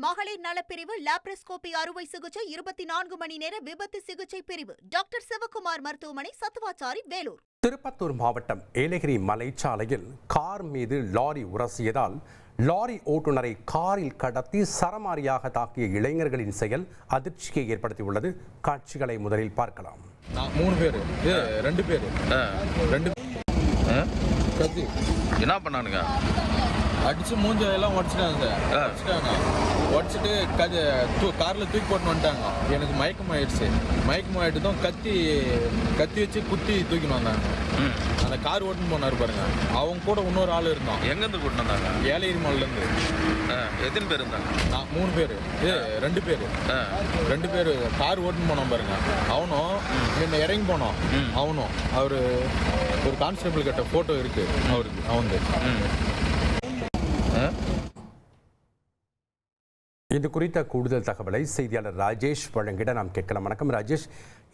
மகளிர் நலப்பிரிவு லாப்ரோஸ்கோபி அறுவை சிகிச்சை 24 மணி நேர விபத்து சிகிச்சை பிரிவு டாக்டர் சிவகுமார் மருத்துவமனை, சத்துவாச்சாரி, வேலூர். திருப்பத்தூர் மாவட்டம் ஏலகிரி மலைச்சாலையில் கார் மீது லாரி உரசியதால் லாரி ஓட்டுநரை காரில் கடத்தி சரமாரியாக தாக்கிய இளைஞர்களின் செயல் அதிர்ச்சியை ஏற்படுத்தியுள்ளது. காட்சிகளை முதலில் பார்க்கலாம். 3 பேர் 2 பேர் என்ன பண்ணானுங்க? அடிச்சு மூஞ்ச எல்லாம் உடச்சிட்டாங்க. உடச்சிட்டு காரில் தூக்கி போட்டு வந்துட்டாங்க. எனக்கு மயக்கம் ஆயிடுச்சு தான் கத்தி வச்சு குத்தி தூக்கின்னு வந்தாங்க. அந்த கார் ஓட்டுன்னு போனார் பாருங்க. அவங்க கூட இன்னொரு ஆள் இருந்தான். எங்கேருந்து கூட்டிட்டு வந்தாங்க? ஏலகிரி மலையிலேருந்து. எத்தனை பேர் இருந்தாங்க? 3 பேர் 2 பேர் கார் ஓட்டுன்னு போனோம் பாருங்க. அவனும் என்ன இறங்கி போனோம். அவனும் அவரு ஒரு கான்ஸ்டபிள் கிட்ட போட்டோ இருக்கு அவருக்கு. இது குறித்த கூடுதல் தகவலை செய்தியாளர் ராஜேஷ் வழங்கிட நாம் கேட்கலாம். வணக்கம் ராஜேஷ்,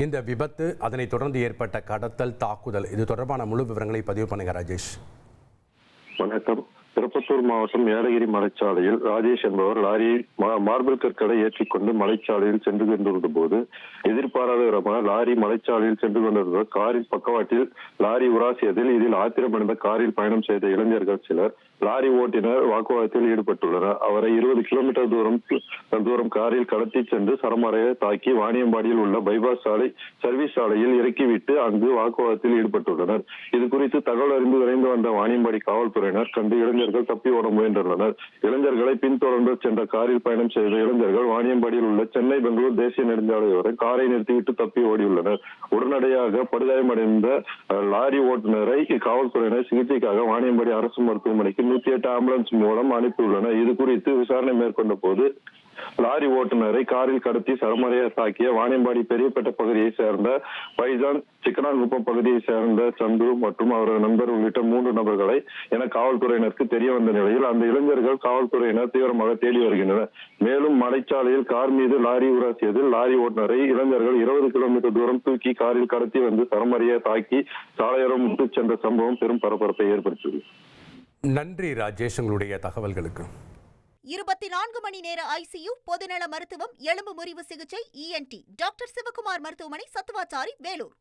இந்த விபத்து, அதனைத் தொடர்ந்து ஏற்பட்ட கடத்தல், தாக்குதல், இது தொடர்பான முழு விவரங்களை பதிவு பண்ணுங்க ராஜேஷ். வணக்கம். திருப்பத்தூர் மாவட்டம் ஏலகிரி மலைச்சாலையில் ராஜேஷ் என்பவர் லாரியை மார்பிள் கற்களை ஏற்றிக்கொண்டு மலைச்சாலையில் சென்று கொண்டிருந்த போது எதிர்பாராத விதமாக லாரி மலைச்சாலையில் சென்று கொண்டிருந்த காரின் பக்கவாட்டில் லாரி உராசியதில் இதில் ஆத்திரமடைந்த காரில் பயணம் செய்த இளைஞர்கள் சிலர் லாரி ஓட்டினர் வாக்குவாதத்தில் ஈடுபட்டுள்ளனர். அவரை 20 கிலோமீட்டர் தூரம் காரில் கடத்தி சென்று சரமாரியை தாக்கி வாணியம்பாடியில் உள்ள பைபாஸ் சாலை சர்வீஸ் சாலையில் இறக்கிவிட்டு அங்கு வாக்குவாதத்தில் ஈடுபட்டுள்ளனர். இது குறித்து தகவல் அறிந்து விரைந்து வந்த வாணியம்பாடி காவல்துறையினர் கண்டு இளைஞர்கள் தப்பி ஓட முயன்றுள்ளனர். இளைஞர்களை பின்தொடர்ந்து சென்ற காரில் பயணம் செய்த இளைஞர்கள் வாணியம்பாடியில் உள்ள சென்னை பெங்களூர் தேசிய நெடுஞ்சாலை வரை காரை நிறுத்திவிட்டு தப்பி ஓடியுள்ளனர். உடனடியாக படுகாயமடைந்த லாரி ஓட்டுநரை காவல்துறையினர் சிகிச்சைக்காக வாணியம்பாடி அரசு மருத்துவமனைக்கு 108 ஆம்புலன்ஸ் மூலம் அனுப்பியுள்ளனர். இது குறித்து விசாரணை மேற்கொண்ட போது லாரி ஓட்டுநரை காரில் கடத்தி சரமாரியாக தாக்கிய வாணியம்பாடி பெரியப்பேட்டை பகுதியை சேர்ந்த பைசான், சிக்கனாங்குப்பம் பகுதியை சேர்ந்த சந்துரு மற்றும் அவரது நண்பர் உள்ளிட்ட 3 நபர்களை என காவல்துறையினருக்கு தெரிய வந்த நிலையில் அந்த இளைஞர்கள் காவல்துறையினர் தீவிரமாக தேடி வருகின்றனர். மேலும் மலைச்சாலையில் கார் மீது லாரி உராசியதில் லாரி ஓட்டுநரை இளைஞர்கள் 20 கிலோமீட்டர் தூரம் தூக்கி காரில் கடத்தி வந்து சரமாரியாக தாக்கி சாலையோரம் விட்டு சென்ற சம்பவம் பெரும் பரபரப்பை ஏற்படுத்தியது. நன்றி ராஜேஷ், உங்களுடைய தகவல்களுக்கு. 24 மணி நேர ஐசியு, பொதுநல மருத்துவம், எலும்பு முறிவு சிகிச்சை, ENT டாக்டர் சிவகுமார் மருத்துவமனை, சத்துவாச்சாரி, வேலூர்.